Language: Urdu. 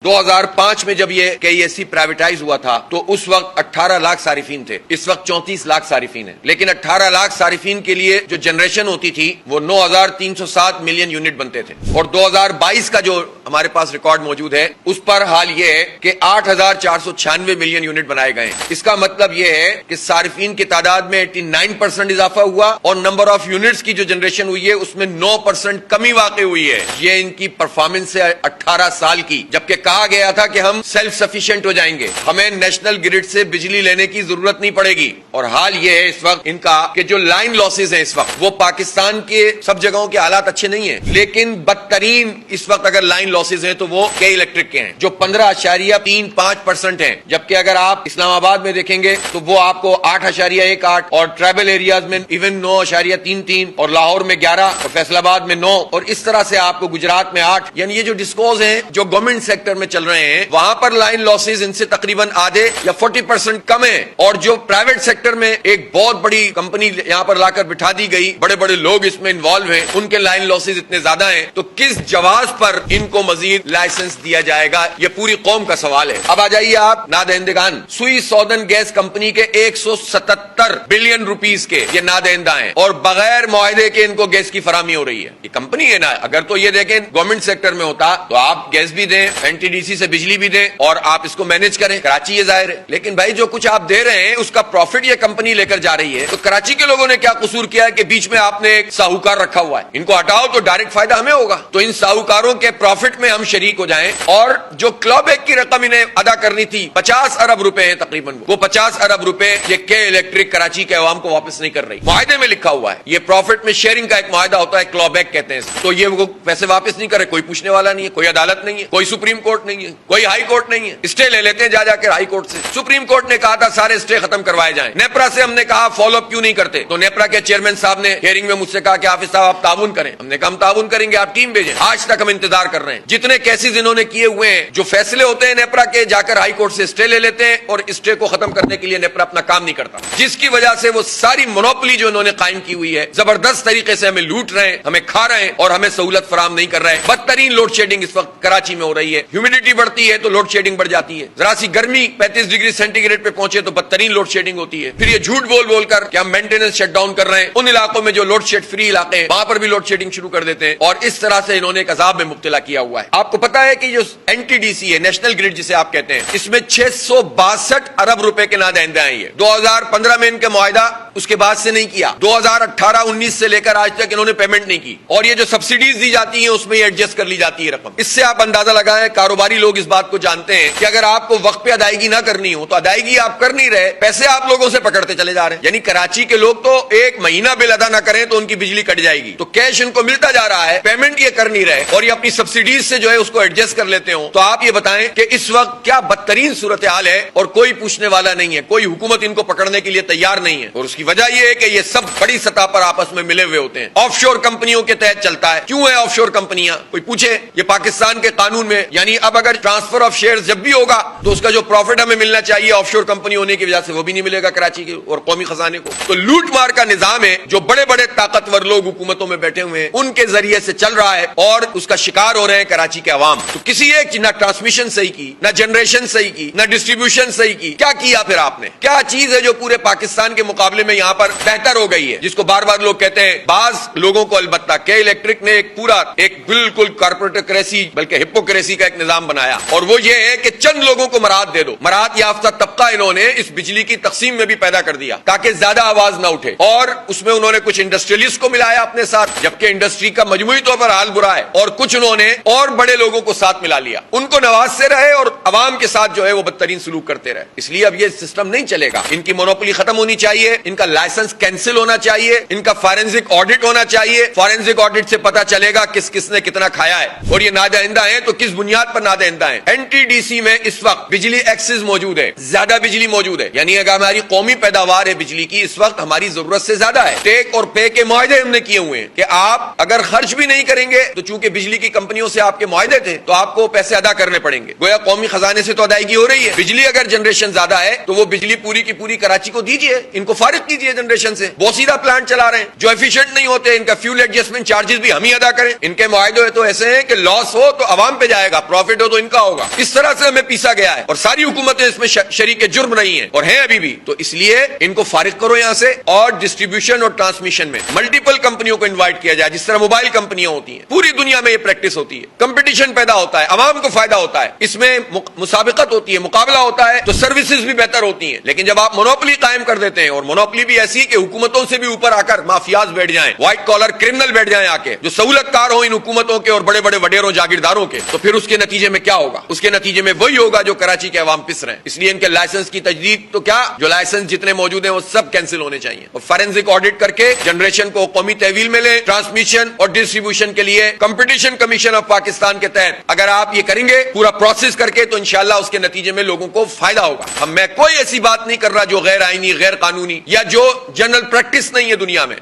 2005 میں جب یہ KESC پرائیویٹائز ہوا تھا تو اس وقت 18 لاکھ صارفین تھے، اس وقت 34 لاکھ صارفین ہیں، لیکن 18 لاکھ صارفین کے لیے جو جنریشن ہوتی تھی وہ 9307 ملین یونٹ بنتے تھے، اور 2022 کا جو ہمارے پاس ریکارڈ موجود ہے اس پر حال یہ ہے کہ 8496 ملین یونٹ بنائے گئے ہیں۔ اس کا مطلب یہ ہے کہ صارفین کی تعداد میں 89% اضافہ ہوا اور نمبر آف یونٹس کی جو جنریشن ہوئی ہے اس میں 9% کمی واقع ہوئی ہے۔ یہ ان کی پرفارمنس ہے 18 سال کی، جبکہ کہا گیا تھا کہ ہم سیلف سفیشینٹ ہو جائیں گے، ہمیں نیشنل گرڈ سے بجلی لینے کی ضرورت نہیں پڑے گی، اور حال یہ ہے اس وقت ان کا کہ جو لائن لاسز ہیں اس وقت وہ پاکستان کے سب جگہوں کے حالات اچھے نہیں ہیں، لیکن بدترین اس وقت اگر لائن لاسز ہیں تو وہ کے الیکٹرک کے ہیں جو 15.35% ہیں، جبکہ اگر آپ اسلام آباد میں دیکھیں گے تو وہ آپ کو 8.18 اور ٹرائبل ایریاز میں ایون 9.33 اور لاہور میں 11 اور فیصل آباد میں 9 اور اس طرح سے آپ کو گجرات میں 8، یعنی یہ جو ڈسکوز ہیں جو گورنمنٹ سیکٹر میں چل رہے ہیں وہاں پر لائن لاسز ان سے تقریباً آدھے یا 40% کم ہے، اور جو پرائیویٹ سیکٹر میں ایک بہت بڑی کمپنی یہاں پر لا کر بٹھا دی گئی، بڑے بڑے لوگ اس میں انوالو ہیں، ان کے لائن لاسز اتنے زیادہ ہیں، تو کس جواز پر ان کو مزید لائسنس دیا جائے گا؟ یہ پوری قوم کا سوال ہے۔ اب آ جائیے آپ نادہندگان، سوئی سودرن گیس کمپنی کے 177 بلین روپیز کے یہ نادہندہ ہیں، اور بغیر معاہدے کے ان کو گیس کی فراہمی ہو رہی ہے۔ یہ کمپنی ہے نا، اگر تو یہ دیکھیں گورنمنٹ سیکٹر میں ہوتا تو آپ گیس بھی دیں، NTDC سے بجلی بھی دیں اور آپ اس کو مینج کریں، کراچی یہ ظاہر ہے، لیکن بھائی جو کچھ آپ دے رہے ہیں اس کا پروفٹ یہ کمپنی لے کر جا رہی ہے، تو کراچی کے لوگوں نے کیا قصور کیا ہے کہ بیچ میں آپ نے ایک ساہوکار رکھا ہوا ہے؟ ان کو ہٹاؤ تو ڈائریکٹ فائدہ ہمیں ہوگا، تو ان ساہوکاروں کے پروفٹ میں ہم شریک ہو جائیں، اور جو کلب ایک کی رقم انہیں ادا کرنی تھی 50 ارب روپے ہیں تقریباً، وہ 50 ارب روپے یہ کے الیکٹرک کراچی کے عوام کو واپس نہیں کر رہی، معاہدے میں لکھا ہوا ہے، یہ پروفٹ میں شیئرنگ کا ایک معاہدہ ہوتا ہے، کلب ایک کہتے ہیں، تو یہ وہ پیسے واپس نہیں کر رہے، کوئی پوچھنے والا نہیں ہے، کوئی عدالت نہیں ہے، کوئی سپریم کورٹ نہیں ہے، کوئی ہائی کورٹ نہیں ہے، اسٹے لے لیتے ہیں جا کر ہائی کورٹ سے، سپریم کورٹ نے کہا تھا سارے اسٹے ختم کروائے جائیں، نیپرا سے ہم نے کہا فالو اپ کیوں نہیں کرتے، تو نیپرا کے چیئرمین صاحب نے ہیئرنگ میں مجھ سے کہا کہ حافظ صاحب آپ تعاون کریں، ہم نے کہا ہم تعاون کریں گے، آپ ٹیم بھیجیں، آج تک ہم انتظار کر رہے ہیں، جتنے کیسز انہوں نے کیے ہوئے ہیں، جو فیصلے ہوتے ہیں نیپرا کے جا کر ہائی کورٹ سے اسٹے لے لیتے ہیں، اور اسٹے کو ختم کرنے کے لیے نیپرا اپنا کام نہیں کرتا، جس کی وجہ سے وہ ساری مونوپلی جو انہوں نے قائم کی ہوئی ہے زبردست طریقے سے ہمیں لوٹ رہے ہیں، ہمیں کھا رہے ہیں اور ہمیں سہولت فراہم نہیں کر رہے ہیں۔ بدترین لوڈ شیڈنگ اس وقت کراچی میں ہو رہی ہے، ہیومیڈیٹی بڑھتی ہے تو لوڈ شیڈنگ بڑھ جاتی ہے، ذرا سی گرمی 35 ڈگری سینٹی گریڈ پہ پہنچے تو بدترین لوڈ شیڈنگ ہوتی ہے، پھر یہ جھوٹ بول کر کہ ہم مینٹیننس شٹ ڈاؤن کر رہے ہیں، ان علاقوں میں جو لوڈ شیڈ فری علاقے ہیں وہاں پر بھی لوڈ شیڈنگ شروع کر دیتے ہیں، اور اس طرح سے انہوں نے ایک عذاب میں مبتلا کیا ہوا ہے۔ آپ کو پتا ہے کہ جو NTDC ہے، نیشنل گرڈ جسے آپ کہتے ہیں، اس میں 662 ارب روپے کے نادہندے ہیں، یہ 2015 میں ان کے معاہدہ اس کے بعد سے نہیں کیا، 2018-19 سے لے کر آج تک انہوں نے پیمنٹ نہیں کی، اور یہ جو سبسڈیز دی جاتی ہیں اس میں یہ ایڈجسٹ کر لی جاتی ہے رقم۔ اس سے آپ اندازہ لگائیں، کاروباری لوگ اس بات کو جانتے ہیں کہ اگر آپ کو وقت پہ ادائیگی نہ کرنی ہو تو ادائیگی آپ کر نہیں رہے، پیسے آپ لوگوں سے پکڑتے چلے جا رہے ہیں، یعنی کراچی کے لوگ تو ایک مہینہ بل ادا نہ کریں تو ان کی بجلی کٹ جائے گی، تو کیش ان کو ملتا جا رہا ہے، پیمنٹ یہ کر نہیں رہے، اور یہ اپنی سبسڈیز سے جو ہے اس کو ایڈجسٹ کر لیتے ہوں، تو آپ یہ بتائیں کہ اس وقت کیا بدترین صورتحال ہے، اور کوئی پوچھنے والا نہیں ہے، کوئی حکومت ان کو پکڑنے کے لیے تیار نہیں ہے، اور اس کی وجہ یہ ہے کہ یہ سب بڑی سطح پر آپس میں ملے ہوئے ہوتے ہیں، آف شور کمپنیوں کے تحت چلتا ہے۔ کیوں ہے آف شور کمپنیاں؟ کوئی پوچھے؟ یہ پاکستان کے قانون میں، یعنی اب اگر ٹرانسفر آف شیئر جب بھی ہوگا تو اس کا جو پروفٹ ہمیں ملنا چاہیے آف شور کمپنی ہونے کی وجہ سے وہ بھی نہیں ملے گا کراچی کے اور قومی خزانے کو، تو لوٹ مار کا نظام ہے جو بڑے بڑے طاقتور لوگ حکومتوں میں بیٹھے ہوئے ہیں ان کے ذریعے سے چل رہا ہے، اور اس کا شکار ہو رہے ہیں کراچی کے عوام۔ تو کسی ایک نہ ٹرانسمیشن صحیح کی، نہ جنریشن صحیح کی، نہ ڈسٹریبیوشن صحیح کی، کیا کیا پھر آپ نے؟ کیا چیز ہے جو پورے پاکستان کے مقابلے میں یہاں پر بہتر ہو گئی ہے، جس کو بار بار لوگ کہتے ہیں؟ بعض لوگوں کو البتہ کے الیکٹرک نے ایک پورا ایک بالکل کارپوریٹکریسی بلکہ ہپوکریسی کا ایک نظام بنایا، اور وہ یہ ہے کہ چند لوگوں کو مراحت دے دو، مراحت یافتہ طبقہ انہوں نے اس بجلی کی تقسیم میں بھی پیدا کر دیا تاکہ زیادہ آواز نہ اٹھے، اور اس میں انہوں نے کچھ انڈسٹریلسٹ کو ملایا اپنے ساتھ، جبکہ انڈسٹری کا مجموعی طور پر حال برا ہے، اور کچھ انہوں نے اور بڑے لوگوں کو ساتھ ملا لیا، ان کو نوازتے رہے اور عوام کے ساتھ جو ہے وہ بدترین سلوک کرتے رہے۔ اس لیے اب یہ سسٹم نہیں چلے گا، ان کی مونوپولی ختم ہونی چاہیے، ان کا لائسنس کینسل ہونا چاہیے، ان کا فارنزک آڈٹ ہونا چاہیے، فارنزک آڈٹ سے پتا چلے گا کس کس نے کتنا کھایا ہے، اور یہ نادہندہ ہیں تو کس بنیاد پر نادہندہ ہیں۔ NTDC میں اس وقت بجلی ایکسس موجود ہے، زیادہ بجلی موجود ہے، یعنی اگر ہماری قومی پیداوار ہے بجلی کی اس وقت ہماری ضرورت سے زیادہ ہے، ٹیک اور پے کے معاہدے ہم نے کیے ہوئے ہیں کہ آپ اگر خرچ بھی نہیں کریں گے تو چونکہ بجلی کی کمپنیوں سے آپ کے معاہدے تھے تو آپ کو پیسے ادا کرنے پڑیں گے، گویا قومی خزانے سے تو ادائیگی ہو رہی ہے، بجلی اگر جنریشن زیادہ ہے تو وہ بجلی پوری کی پوری کراچی کو دیجیے، ان کو فارغ فرق کیجیے جنریشن سے. بوسیدہ پلانٹ چلا رہے ہیں جو ایفیشینٹ نہیں ہوتے, ان کا فیول ایڈجسٹمنٹ چارجز بھی ہم ہی ادا کریں. ان کے معاہدے تو ایسے ہیں کہ لاس ہو تو عوام پہ جائے گا, پروفٹ ہو تو ان کا ہوگا. اس طرح سے ہمیں پیسا گیا ہے اور ساری حکومتیں اس میں شریک جرم نہیں ہیں اور ہیں ابھی بھی. تو اس لیے ان کو فارغ کرو یہاں سے, اور ڈسٹریبیوشن اور ٹرانسمیشن میں ملٹیپل کمپنیوں کو انوائٹ کیا جائے, جس طرح موبائل کمپنیاں ہوتی ہیں. پوری دنیا میں یہ پریکٹس ہوتی ہے. کمپٹیشن پیدا ہوتا ہے, عوام کو فائدہ ہوتا ہے, اس میں مسابقت ہوتی ہے, مقابلہ ہوتا ہے, تو سروسز بھی بہتر ہوتی ہیں. لیکن جب آپ مونوپلی قائم کر دیتے ہیں, اور مونوپلی بھی ایسی کہ حکومتوں سے بھی اوپر آ کر مافیاز بیٹھ جائیں, وائٹ کالر کرمنل بیٹھ جائیں آ کے, جو سہولت کار ہوں ان حکومتوں کے اور بڑے بڑے وڈیروں جاگیرداروں کے, تو پھر اس کے نتیجے میں کیا ہوگا؟ اس کے نتیجے میں وہی ہوگا جو کراچی کے عوام پس رہے ہیں. اس لیے ان کے لائسنس کی تجدید تو کیا, جو لائسنس جتنے موجود ہیں وہ سب کینسل ہونے چاہیے, اور فارنزک آڈٹ کر کے جنریشن کو قومی تحویل میں لیں. ٹرانسمیشن اور ڈسٹریبیوشن کے لیے کمپٹیشن کمیشن آف پاکستان کے تحت اگر آپ یہ کریں گے پورا پروسیس کر کے, تو انشاءاللہ اس کے نتیجے میں لوگوں کو فائدہ ہوگا. اب میں کوئی ایسی بات نہیں کر رہا جو غیر آئینی, غیر قانونی یا جو جنرل پریکٹس نہیں ہے دنیا میں.